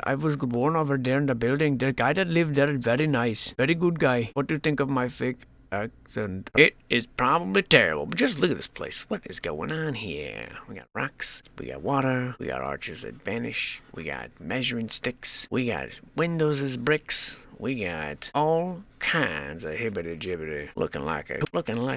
I was born over there in the building. The guy that lived there is very nice. Very good guy. What do you think of my fake accent? It is probably terrible, but just look at this place. What is going on here? We got rocks. We got water. We got arches that vanish. We got measuring sticks. We got windows as bricks. We got all kinds of hibbity-jibbity looking like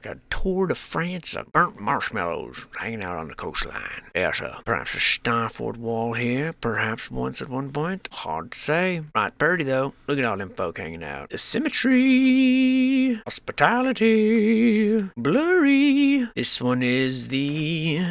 a Tour de France of burnt marshmallows hanging out on the coastline. There's perhaps a starfort wall here, perhaps once at one point. Hard to say. Right pretty though. Look at all them folk hanging out. The symmetry, hospitality, blurry. This one is the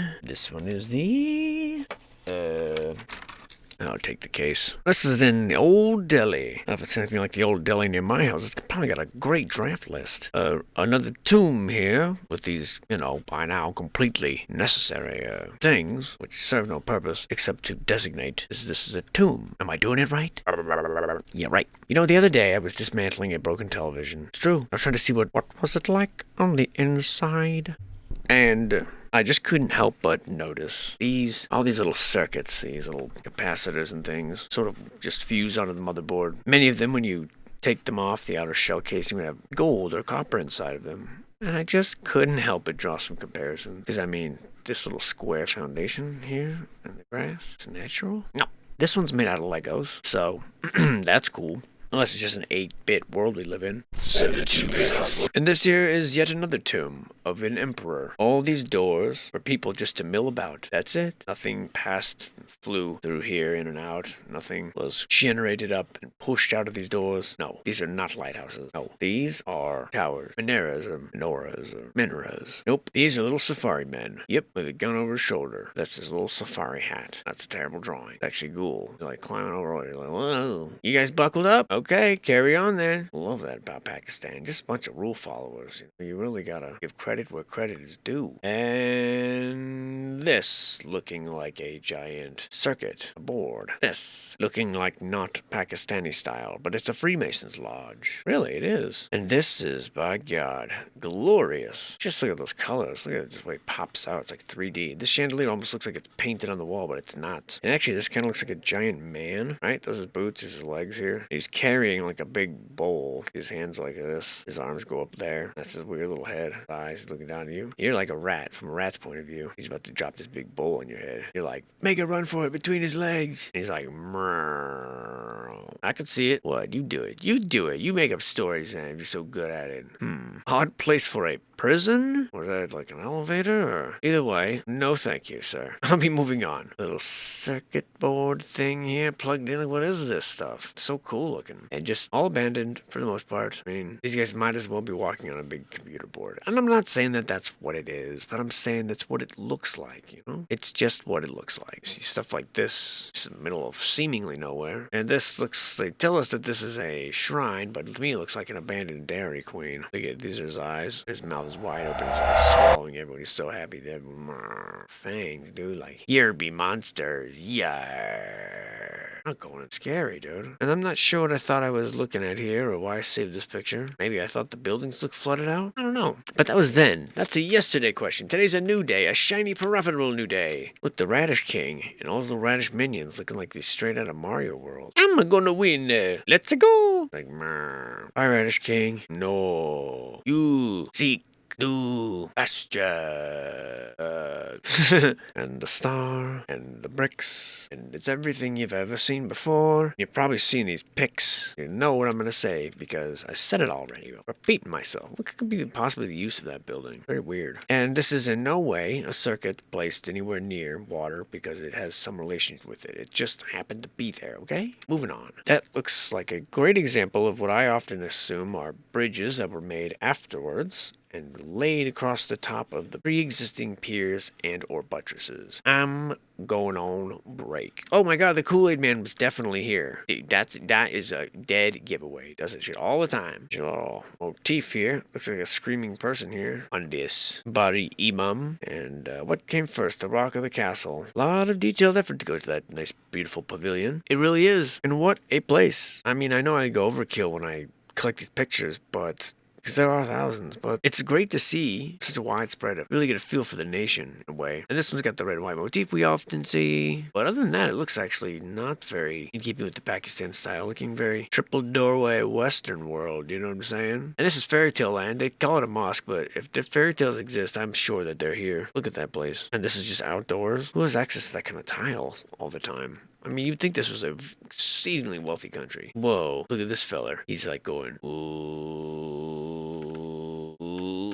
I'll take the case. This is in the Old Delhi. If it's anything like the Old Delhi near my house, it's probably got a great draft list. Another tomb here with these, by now completely necessary things, which serve no purpose except to designate this is a tomb. Am I doing it right? Yeah, right. The other day I was dismantling a broken television. It's true. I was trying to see what was it like on the inside. And I just couldn't help but notice all these little circuits, these little capacitors and things, sort of just fuse onto the motherboard. Many of them, when you take them off, the outer shell casing would have gold or copper inside of them. And I just couldn't help but draw some comparisons. Because, this little square foundation here in the grass, it's natural. No, this one's made out of Legos, so that's cool. Unless it's just an 8-bit world we live in. 17-bit. And this here is yet another tomb of an emperor. All these doors for people just to mill about. That's it. Nothing flew through here in and out. Nothing was generated up and pushed out of these doors. No, these are not lighthouses. No, these are towers. Menorahs or minaras. Nope, these are little safari men. Yep, with a gun over his shoulder. That's his little safari hat. That's a terrible drawing. It's actually cool. You're like climbing over. You're like, whoa. You guys buckled up? Okay, carry on then. Love that about Pakistan. Just a bunch of rule followers. You really gotta give credit where credit is due. And this looking like a giant circuit board. This looking like not Pakistani style, but it's a Freemason's lodge. Really, it is. And this is, by God, glorious. Just look at those colors. Look at the way it pops out. It's like 3D. This chandelier almost looks like it's painted on the wall, but it's not. And actually, this kind of looks like a giant man, right? Those are his boots, his legs here. He's carrying like a big bowl. His hands like this. His arms go up there. That's his weird little head. His eyes looking down at you. You're like a rat from a rat's point of view. He's about to drop this big bowl on your head. You're like, make a run for it between his legs. And he's like, Mrrr. I could see it. What? You do it. You do it. You make up stories and you're so good at it. Odd place for a prison? Was that like an elevator? Or either way, no thank you, sir. I'll be moving on. Little circuit board thing here plugged in. What is this stuff? It's so cool looking. And just all abandoned for the most part. I mean, these guys might as well be walking on a big computer board. And I'm not saying that that's what it is, but I'm saying that's what it looks like, you know? It's just what it looks like. You see stuff like this, it's in the middle of seemingly nowhere. And this looks, they tell us that this is a shrine, but to me it looks like an abandoned Dairy Queen. Look at, these are his eyes. His mouth is wide open. He's like swallowing everyone. He's so happy. They're fangs, dude. Like, here be monsters. Yeah. Not going scary, dude. And I'm not sure what I thought I was looking at here or why I saved this picture. Maybe I thought the buildings looked flooded out? I don't know. But that was then. That's a yesterday question. Today's a new day. A shiny, profitable new day. Look, the Radish King and all the Radish minions looking like these straight out of Mario World. I'm gonna win. Let's go. Like, Bye, Radish King. No. You seek new pasture. And the star, and the bricks, and it's everything you've ever seen before. You've probably seen these pics. You know what I'm going to say, because I said it already. I'm repeating myself. What could be possibly the use of that building? Very weird. And this is in no way a circuit placed anywhere near water, because it has some relation with it. It just happened to be there, okay? Moving on. That looks like a great example of what I often assume are bridges that were made afterwards and laid across the top of the pre-existing piers and or buttresses. I'm going on break. Oh my god, the Kool-Aid Man was definitely here. Dude, that is a dead giveaway. Does it shit all the time. Little motif here. Looks like a screaming person here on this body imam. And what came first, the rock or the castle? A lot of detailed effort to go to that nice, beautiful pavilion. It really is. And what a place. I mean, I know I go overkill when I collect these pictures, but because there are thousands, but it's great to see such a widespread, really get a feel for the nation in a way. And this one's got the red and white motif we often see. But other than that, it looks actually not very in keeping with the Pakistan style, looking very triple doorway Western world, you know what I'm saying? And this is fairy tale land. They call it a mosque, but if the fairy tales exist, I'm sure that they're here. Look at that place. And this is just outdoors. Who has access to that kind of tile all the time? I mean, you'd think this was an exceedingly wealthy country. Whoa, look at this feller. He's like going, ooh, ooh.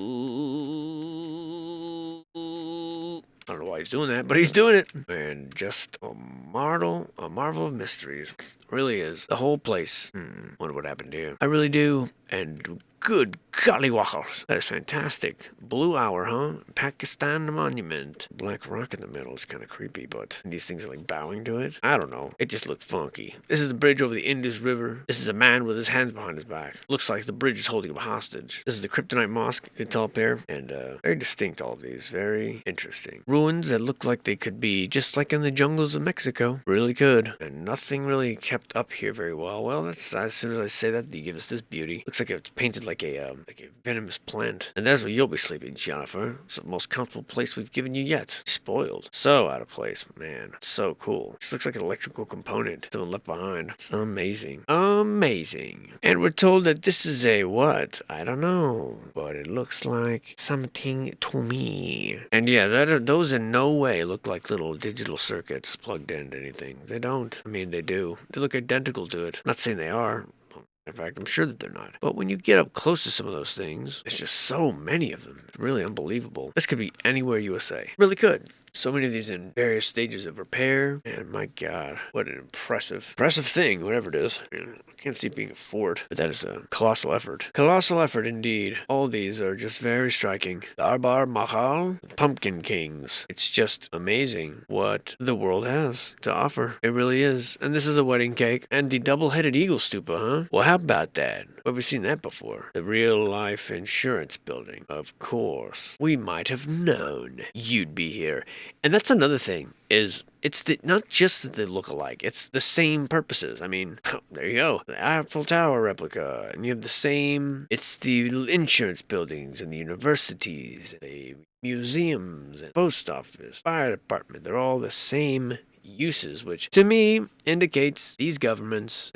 I don't know why he's doing that, but he's doing it. And just a marvel of mysteries. It really is. The whole place. Wonder what happened here. I really do. And good golly wackles. That is fantastic. Blue Hour, huh? Pakistan Monument. Black rock in the middle is kind of creepy, but these things are like bowing to it. I don't know. It just looked funky. This is the bridge over the Indus River. This is a man with his hands behind his back. Looks like the bridge is holding him hostage. This is the Kryptonite Mosque. You can tell up there. And very distinct, all of these. Very interesting. Ruins that look like they could be just like in the jungles of Mexico. Really could. And nothing really kept up here very well. Well, that's as soon as I say that, they give us this beauty. Looks like it's painted like a venomous plant. And that's where you'll be sleeping, Jennifer. It's the most comfortable place we've given you yet. Spoiled. So out of place, man. So cool. This looks like an electrical component. Someone left behind. It's amazing. Amazing. And we're told that this is a what? I don't know. But it looks like something to me. And yeah, those in no way look like little digital circuits plugged into anything. They don't. I mean, they do. They look identical to it. I'm not saying they are. In fact, I'm sure that they're not. But when you get up close to some of those things, there's just so many of them. It's really unbelievable. This could be anywhere USA. Really could. So many of these in various stages of repair. And my God, what an impressive thing, whatever it is. I can't see it being a fort, but that is a colossal effort. Colossal effort indeed. All of these are just very striking. The Arbar Mahal, Pumpkin Kings. It's just amazing what the world has to offer. It really is. And this is a wedding cake. And the double-headed eagle stupa, huh? Well, how about that? Where have we seen that before? The real-life insurance building. Of course. We might have known you'd be here. And that's another thing, is it's not just that they look alike, it's the same purposes. I mean, there you go. The Eiffel Tower replica. And you have the same, it's the insurance buildings and the universities, the museums and post office, fire department. They're all the same uses, which to me indicates these governments,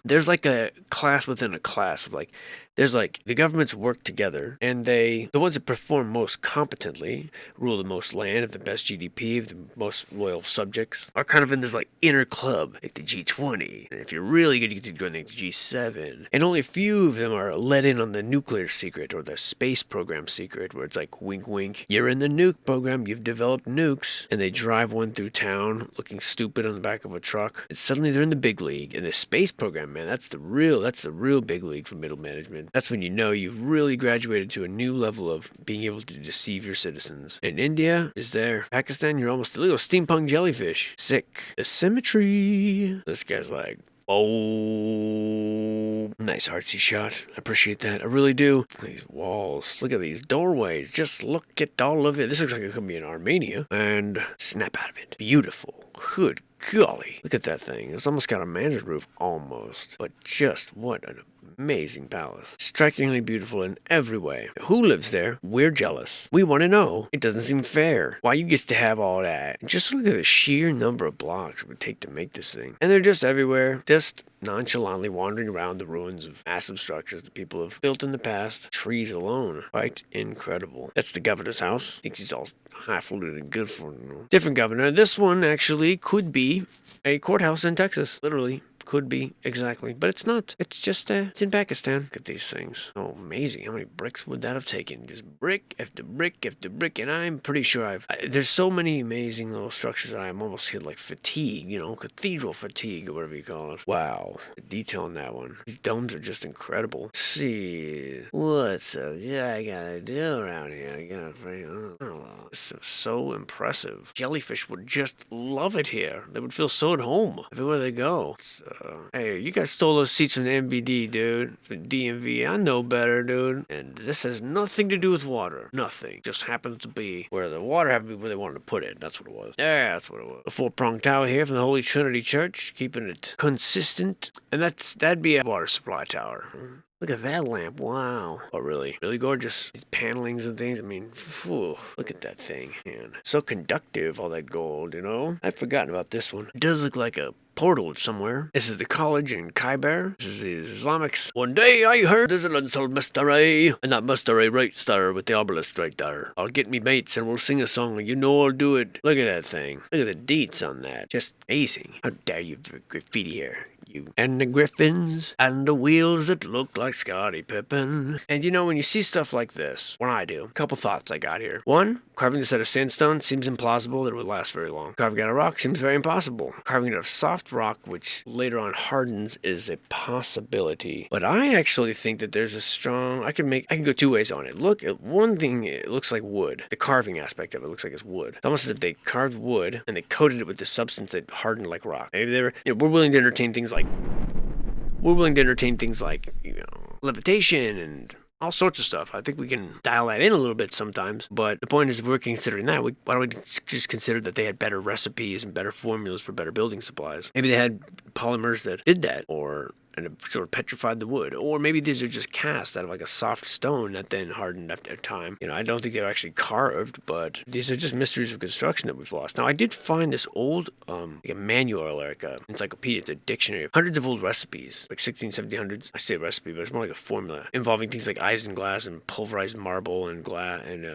there's like a class within a class of like, there's like the governments work together, and the ones that perform most competently, rule the most land, have the best GDP, have the most loyal subjects, are kind of in this like inner club, like the G20. And if you're really good, you get to go in the G7. And only a few of them are let in on the nuclear secret or the space program secret, where it's like wink wink, you're in the nuke program, you've developed nukes, and they drive one through town looking stupid on the back of a truck, and suddenly they're in the big league. And the space program, man, that's the real big league for middle management. That's when you know you've really graduated to a new level of being able to deceive your citizens. And India is there. Pakistan, you're almost a little steampunk jellyfish. Sick. The symmetry. This guy's like, oh, nice artsy shot. I appreciate that. I really do. These walls. Look at these doorways. Just look at all of it. This looks like it could be in Armenia. And snap out of it. Beautiful. Good golly. Look at that thing. It's almost got a man's roof. Almost. But just what an amazing palace. Strikingly beautiful in every way. Who lives there? We're jealous. We want to know. It doesn't seem fair. Why you get to have all that? Just look at the sheer number of blocks it would take to make this thing. And they're just everywhere. Just nonchalantly wandering around the ruins of massive structures that people have built in the past. Trees alone. Quite incredible. That's the governor's house. Thinks he's all highfalutin and good for different governor. This one actually could be a courthouse in Texas. Literally. Could be, exactly. But it's not. It's just, it's in Pakistan. Look at these things. Oh, amazing. How many bricks would that have taken? Just brick after brick after brick. And I'm pretty sure there's so many amazing little structures that I'm almost hit like fatigue, cathedral fatigue or whatever you call it. Wow. The detail in that one. These domes are just incredible. Let's see. What's I gotta do around here? I don't know. This is so impressive. Jellyfish would just love it here. They would feel so at home everywhere they go. Hey, you guys stole those seats from the MVD, dude. For DMV, I know better, dude. And this has nothing to do with water. Nothing. Just happens to be where the water happened to be where they wanted to put it. That's what it was. Yeah, that's what it was. A four-pronged tower here from the Holy Trinity Church, keeping it consistent. And that'd be a water supply tower. Look at that lamp. Wow. Oh, really? Really gorgeous. These panelings and things. I mean, whew, look at that thing, man. So conductive, all that gold, I'd forgotten about this one. It does look like a portal somewhere. This is the college in Khyber. This is the Islamics. One day I heard there's an unsolved mystery, and that mystery right there with the obelisk right there. I'll get me mates and we'll sing a song, and I'll do it. Look at that thing. Look at the deets on that. Just amazing. How dare you graffiti here. And the griffins, and the wheels that look like Scottie Pippen. And when you see stuff like this, when I do, a couple thoughts I got here. One, carving this out of sandstone seems implausible that it would last very long. Carving out of rock seems very impossible. Carving it out of soft rock, which later on hardens, is a possibility. But I actually think that there's a strong, I can go two ways on it. Look, at one thing, it looks like wood. The carving aspect of it looks like it's wood. It's almost as if they carved wood and they coated it with the substance that hardened like rock. Maybe they were, we're willing to entertain things like levitation and all sorts of stuff. I think we can dial that in a little bit sometimes. But the point is, if we're considering that, why don't we just consider that they had better recipes and better formulas for better building supplies? Maybe they had polymers that did that, and it sort of petrified the wood. Or maybe these are just cast out of like a soft stone that then hardened after time. I don't think they were actually carved, but these are just mysteries of construction that we've lost. Now, I did find this old, like a manual or like a encyclopedia, it's a dictionary, hundreds of old recipes, like 1700s. I say recipe, but it's more like a formula involving things like isinglass and pulverized marble and glass and,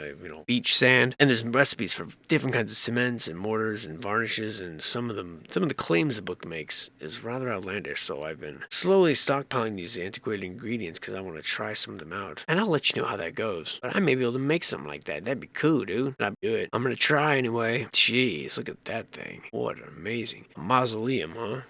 beach sand. And there's recipes for different kinds of cements and mortars and varnishes, and some of the claims the book makes is rather outlandish, so I've been slowly stockpiling these antiquated ingredients because I want to try some of them out. And I'll let you know how that goes. But I may be able to make something like that. That'd be cool, dude. I'd do it. I'm going to try anyway. Jeez, look at that thing. What amazing. A mausoleum, huh?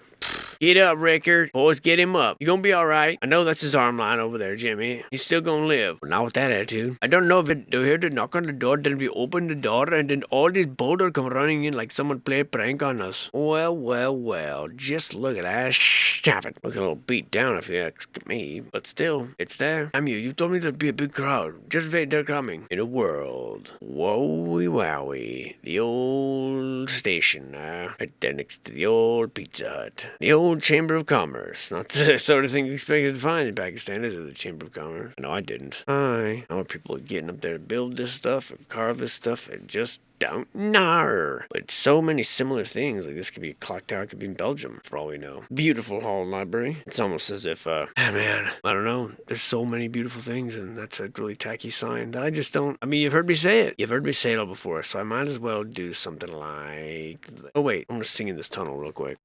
Get up, Rickard. Boys, get him up. You gonna be alright? I know that's his arm line over there, Jimmy. He's still gonna live. But not with that attitude. I don't know if they're here to knock on the door, then we open the door, and then all these boulders come running in like someone played a prank on us. Well. Just look at that. Stop it. Looking a little beat down if you ask me. But still, it's there. You told me there'd be a big crowd. Just wait, they're coming. In a world. Wowie wowie. The old station, right there next to the old Pizza Hut. The old old Chamber of Commerce. Not the sort of thing you expected to find in Pakistan, is it? The Chamber of Commerce. No, I didn't. How are people getting up there to build this stuff and carve this stuff and just don't know. But so many similar things. Like this could be a clock tower, it could be in Belgium, for all we know. Beautiful hall and library. It's almost as if, man, I don't know. There's so many beautiful things, and that's a really tacky sign that I just don't. I mean, you've heard me say it. You've heard me say it all before, so I might as well do something like. Oh wait, I'm gonna sing in this tunnel real quick.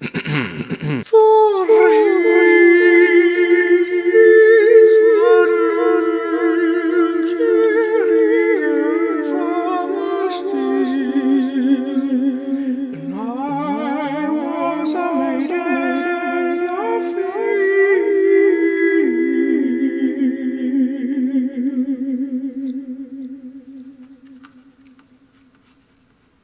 For